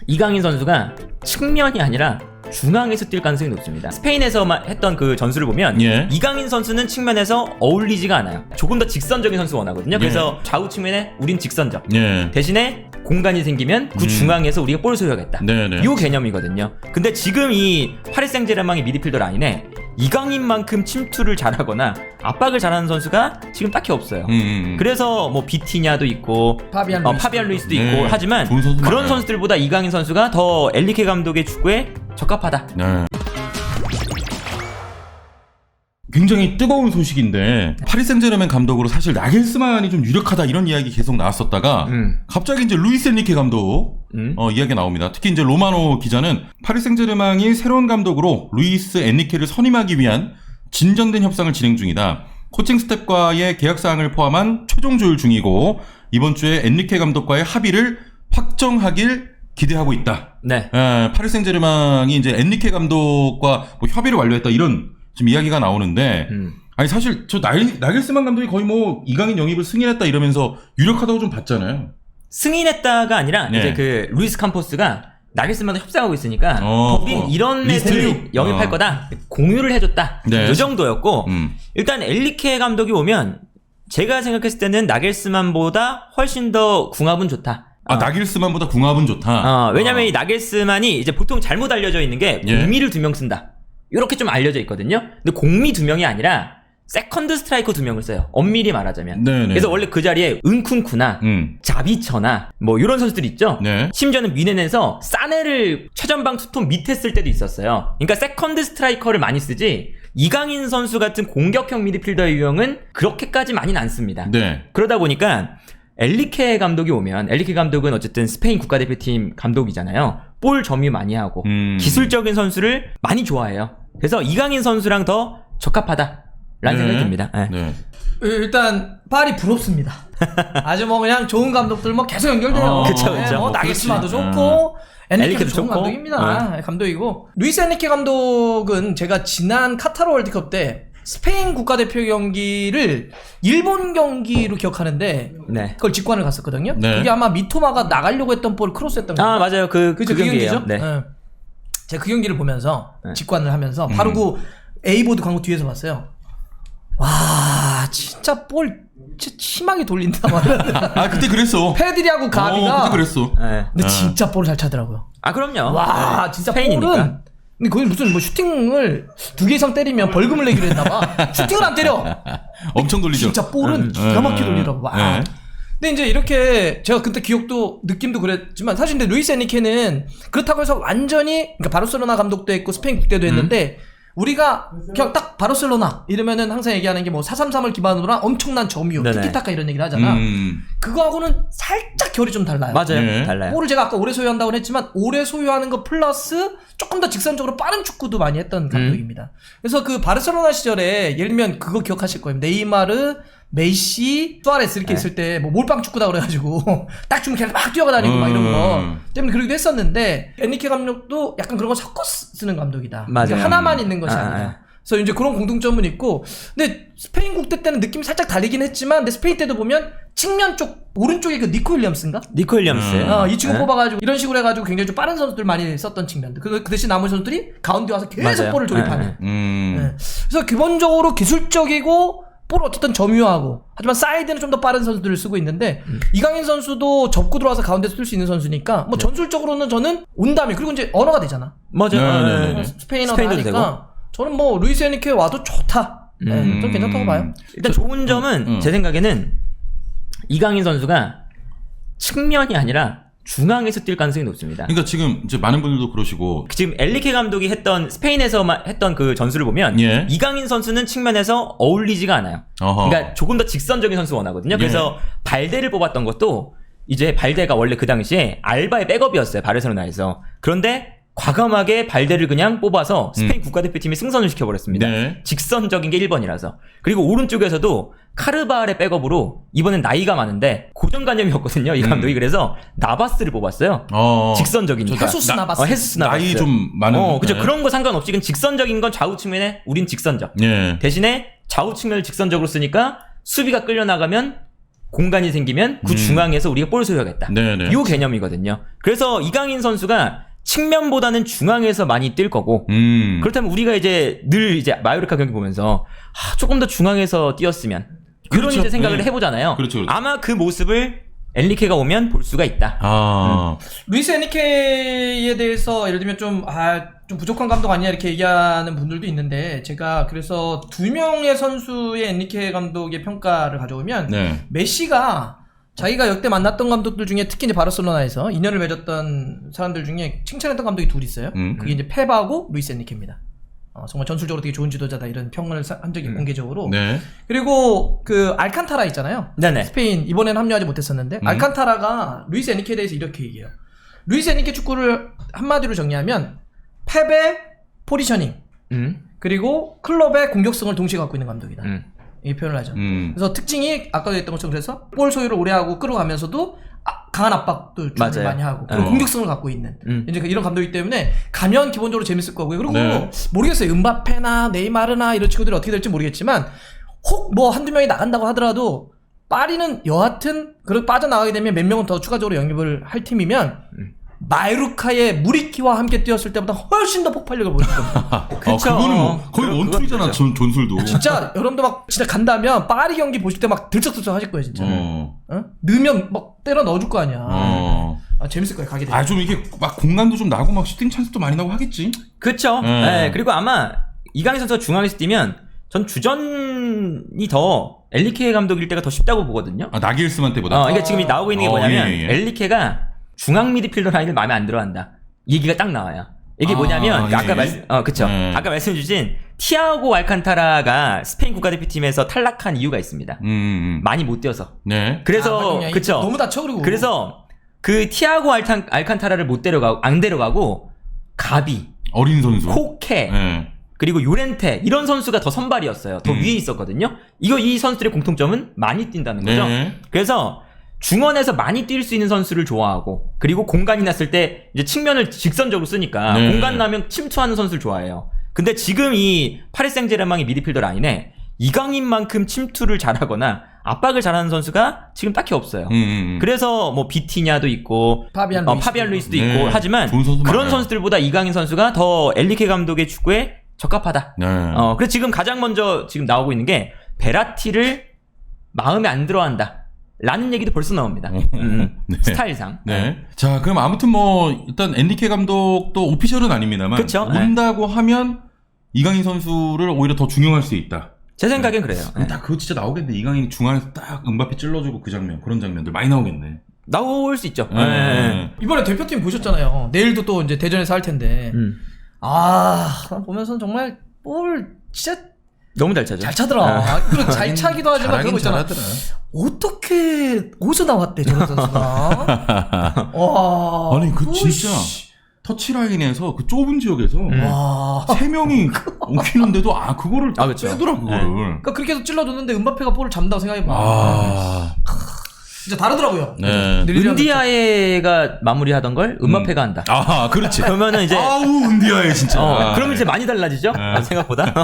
이강인 선수가 측면이 아니라 중앙에서 뛸 가능성이 높습니다. 스페인에서만 했던 그 전술을 보면 이강인 선수는 측면에서 어울리지가 않아요. 조금 더 직선적인 선수 원하거든요. 그래서 좌우 측면에 우린 직선적. 대신에 공간이 생기면 그 중앙에서 우리가 볼을 소유하겠다. 이 개념이거든요. 근데 지금 이 파리 생제르맹의 미드필더 라인에 이강인만큼 침투를 잘하거나 압박을 잘하는 선수가 지금 딱히 없어요. 그래서 뭐 비티냐도 있고 파비안 루이스도 있고 하지만 그런 선수들보다 이강인 선수가 더 엔리케 감독의 축구에 적합하다. 굉장히 뜨거운 소식인데 파리 생제르맹 감독으로 사실 나겔스만이 좀 유력하다 이런 이야기 계속 나왔었다가 갑자기 이제 루이스 엔리케 감독 이야기가 나옵니다. 특히 이제 로마노 기자는 파리 생제르맹이 새로운 감독으로 루이스 엔리케를 선임하기 위한 진전된 협상을 진행 중이다. 코칭 스태프과의 계약 사항을 포함한 최종 조율 중이고 이번 주에 엔리케 감독과의 합의를 확정하길 기대하고 있다. 파리 생제르맹이 이제 엔리케 감독과 뭐 협의를 완료했다 이런 지금 이야기가 나오는데 아니 사실 저 나겔스만 감독이 거의 뭐 이강인 영입을 승인했다 이러면서 유력하다고 좀 봤잖아요. 승인했다가 아니라 이제 그 루이스 캄포스가 나겔스만도 협상하고 있으니까 우린 이런 애들을 영입할 거다 공유를 해줬다. 이 정도였고 일단 엔리케 감독이 오면 제가 생각했을 때는 나겔스만보다 훨씬 더 궁합은 좋다. 나겔스만보다 궁합은 좋다. 왜냐면 이 나겔스만이 이제 보통 잘못 알려져 있는 게 공미를 2명 쓴다. 이렇게 좀 알려져 있거든요. 근데 공미 2명이 아니라 세컨드 스트라이커 2명을 써요. 엄밀히 말하자면. 그래서 원래 그 자리에 은쿤쿠나 자비처나 뭐 이런 선수들이 있죠. 심지어는 미넨에서 사네를 최전방 투톱 밑에 쓸 때도 있었어요. 그러니까 세컨드 스트라이커를 많이 쓰지 이강인 선수 같은 공격형 미드필더의 유형은 그렇게까지 많이는 안 씁니다. 그러다 보니까 엔리케 감독이 오면 엔리케 감독은 어쨌든 스페인 국가대표팀 감독이잖아요. 볼 점유 많이 하고 기술적인 선수를 많이 좋아해요. 그래서 이강인 선수랑 더 적합하다라는 생각이 듭니다. 일단 파리 부럽습니다. 아주 뭐 그냥 좋은 감독들 뭐 계속 연결돼요. 그쵸. 뭐 나겔스만도 좋고 엔리케도 좋은 감독입니다. 감독이고 루이스 엔리케 감독은 제가 지난 카타르 월드컵 때 스페인 국가대표 경기를 일본 경기로 기억하는데 그걸 직관을 갔었거든요. 그게 아마 미토마가 나가려고 했던 볼을 크로스했던 거예요. 맞아요. 그 경기죠. 제가 그 경기를 보면서 직관을 하면서 바로 그 A보드 광고 뒤에서 봤어요. 와 진짜 볼 진짜 심하게 돌린다 말이야. 그때 그랬어. 페드리하고 가비가 그때 그랬어. 근데 진짜 볼을 잘 차더라고요. 그럼요. 와 진짜 스페인이니까. 볼은 근데 거기 무슨 뭐 슈팅을 2개 이상 때리면 벌금을 내기로 했나봐. 슈팅을 안 때려. 엄청 돌리죠. 진짜 볼은 기가 막히게 돌리더라고. 와. 근데 이제 이렇게 제가 그때 기억도 느낌도 그랬지만 사실 근데 루이스 엔리케는 그렇다고 해서 완전히 그러니까 바르셀로나 감독도 했고 스페인 국대도 했는데 우리가 그냥 딱 바르셀로나 이러면은 항상 얘기하는 게 뭐 433을 기반으로 한 엄청난 점유, 티키타카 이런 얘기를 하잖아. 그거하고는 살짝 결이 좀 달라요. 맞아요. 달라요. 볼을 제가 아까 오래 소유한다고 했지만 오래 소유하는 거 플러스 조금 더 직선적으로 빠른 축구도 많이 했던 감독입니다. 그래서 그 바르셀로나 시절에 예를 들면 그거 기억하실 거예요. 네이마르, 메시, 수아레스 이렇게 있을 때 뭐 몰빵 축구다 그래가지고 딱 주면 그냥 막 뛰어다니고 막 이런 거 때문에 그러기도 했었는데 엔리케 감독도 약간 그런 거 섞어 쓰는 감독이다. 맞아요. 하나만 있는 것이 아니라. 그래서 이제 그런 공통점은 있고 근데 스페인 국대 때는 느낌이 살짝 다르긴 했지만 근데 스페인 때도 보면 측면 쪽 오른쪽에 그 니코 윌리엄스인가? 니코 윌리엄스. 이 친구 뽑아가지고 이런 식으로 해가지고 굉장히 좀 빠른 선수들 많이 썼던 측면들. 그 대신 나머지 선수들이 가운데 와서 계속 볼을 조립하는. 그래서 기본적으로 기술적이고 볼을 어쨌든 점유하고 하지만 사이드는 좀 더 빠른 선수들을 쓰고 있는데 이강인 선수도 접고 들어와서 가운데서 뛸 수 있는 선수니까 뭐 전술적으로는 저는 온다면 그리고 이제 언어가 되잖아. 맞아요. 스페인어도 하니까 저는 뭐 루이스 엔리케 와도 좋다. 좀 괜찮다고 봐요. 일단 좋은 점은 제 생각에는 이강인 선수가 측면이 아니라 중앙에서 뛸 가능성이 높습니다. 그러니까 지금 이제 많은 분들도 그러시고 지금 엔리케 감독이 했던 스페인에서만 했던 그 전술을 보면 이강인 선수는 측면에서 어울리지가 않아요. 그러니까 조금 더 직선적인 선수 원하거든요. 그래서 발데를 뽑았던 것도 이제 발데가 원래 그 당시에 알바의 백업이었어요. 바르셀로나에서. 그런데 과감하게 발데를 그냥 뽑아서 스페인 국가대표팀이 승선을 시켜버렸습니다. 직선적인 게 1번이라서. 그리고 오른쪽에서도 카르바알의 백업으로 이번엔 나이가 많은데 고정관념이었거든요. 이 감독이. 그래서 나바스를 뽑았어요. 직선적이니까. 헤수스 나바스. 헤수스 나바스. 나이 좀 많은. 그죠. 그런 거 상관없이 그냥 직선적인 건 좌우 측면에 우린 직선적. 대신에 좌우 측면을 직선적으로 쓰니까 수비가 끌려나가면 공간이 생기면 그 중앙에서 우리가 볼 소유하겠다. 네네. 이 개념이거든요. 그래서 이강인 선수가 측면보다는 중앙에서 많이 뛸 거고 그렇다면 우리가 이제 늘 이제 마요르카 경기 보면서 조금 더 중앙에서 뛰었으면 그런 그렇죠. 이제 생각을 네. 해보잖아요. 그렇죠. 아마 그 모습을 엔리케가 오면 볼 수가 있다. 루이스 엔리케에 대해서 예를 들면 좀 부족한 감독 아니냐 이렇게 얘기하는 분들도 있는데 제가 그래서 두 명의 선수의 엔리케 감독의 평가를 가져오면 네. 메시가 자기가 역대 만났던 감독들 중에 특히 이제 바르셀로나에서 인연을 맺었던 사람들 중에 칭찬했던 감독이 둘이 있어요. 그게 이제 펩하고 루이스 엔리케입니다. 정말 전술적으로 되게 좋은 지도자다 이런 평을 한 적이 공개적으로. 네. 그리고 그 알칸타라 있잖아요. 네네. 스페인 이번에는 합류하지 못했었는데 알칸타라가 루이스 엔리케에 대해서 이렇게 얘기해요. 루이스 엔리케 축구를 한마디로 정리하면 펩의 포지셔닝 그리고 클럽의 공격성을 동시에 갖고 있는 감독이다. 이 표현을 하죠. 그래서 특징이 아까도 했던 것처럼 그래서 볼 소유를 오래 하고 끌어가면서도 강한 압박도 준비를 많이 하고 그리고 공격성을 갖고 있는 이제 이런 감독이기 때문에 가면 기본적으로 재밌을 거고요. 그리고 네. 모르겠어요. 음바페나 네이마르나 이런 친구들이 어떻게 될지 모르겠지만 혹 뭐 한두 명이 나간다고 하더라도 파리는 여하튼 그렇게 빠져나가게 되면 몇 명은 더 추가적으로 영입을 할 팀이면 마요르카의 무리키와 함께 뛰었을 때보다 훨씬 더 폭발력을 보일 겁니다. 그쵸. 그거는 뭐 거의 원툴이잖아. 전술도. 진짜 여러분도 막 진짜 간다면 파리 경기 보실 때 막 들썩들썩 하실 거예요 진짜. 넣으면 막 때려 넣어줄 거 아니야. 재밌을 거예요 가게 되면. 좀 이게 막 공간도 좀 나고 막 슈팅 찬스도 많이 나고 하겠지. 그렇죠. 네, 그리고 아마 이강인 선수가 중앙에서 뛰면 전 주전이 더 엔리케 감독일 때가 더 쉽다고 보거든요. 나겔스만 때보다. 그러니까 지금 나오고 있는 게 뭐냐면 예. 엔리케가 중앙 미드필더 라인을 마음에 안 들어한다. 얘기가 딱 나와요. 이게 뭐냐면 예. 아까 그쵸. 아까 말씀 주신 티아고 알칸타라가 스페인 국가대표팀에서 탈락한 이유가 있습니다. 많이 못 뛰어서. 네. 그래서 그쵸. 너무 다쳐 그리고. 그래서 그 티아고 알칸타라를 못 데려가고 안 데려가고 가비, 어린 선수. 코케 네. 그리고 요렌테 이런 선수가 더 선발이었어요. 더 위에 있었거든요. 이 선수들의 공통점은 많이 뛴다는 거죠. 네. 그래서 중원에서 많이 뛸 수 있는 선수를 좋아하고 그리고 공간이 났을 때 이제 측면을 직선적으로 쓰니까 네. 공간 나면 침투하는 선수를 좋아해요. 근데 지금 이 파리 생제르맹의 미드필더 라인에 이강인만큼 침투를 잘하거나 압박을 잘하는 선수가 지금 딱히 없어요. 그래서 뭐 비티냐도 있고 파비안 루이스도 네. 있고 하지만 좋은 선수 그런 많아요. 선수들보다 이강인 선수가 더 엔리케 감독의 축구에 적합하다. 네. 그래서 지금 가장 먼저 지금 나오고 있는 게 베라티를 마음에 안 들어한다. 라는 얘기도 벌써 나옵니다. 네. 스타일상. 네. 자, 그럼 아무튼 뭐 일단 엔리케 감독도 오피셜은 아닙니다만 그쵸? 온다고 하면 이강인 선수를 오히려 더 중용할 수 있다. 제 생각엔 그래요. 딱 그거 진짜 나오겠네. 이강인이 중앙에서 딱 음바페 찔러주고 그 장면, 그런 장면들 많이 나오겠네. 나올 수 있죠. 이번에 대표팀 보셨잖아요. 내일도 또 이제 대전에서 할 텐데. 보면서 정말 볼 진짜 너무 잘 차죠. 잘 차더라. 그리고 잘 차기도 하지만 그런 거 있잖아. 잘하더라. 어떻게 어디서 나왔대 저런 선수가. 와. 아니 그 진짜 터치라인에서 그 좁은 지역에서 와. 3명이 옮기는데도 그거를 그쵸. 빼더라 그거를. 그러니까 그렇게 해서 찔러줬는데 음바페가 볼을 잡는다고 생각해봐. 진짜 다르더라고요. 네. 은디아에가 마무리하던 걸 음바페가 한다. 그렇지. 그러면은 이제 은디아에 진짜. 그러면 이제 많이 달라지죠? 생각보다.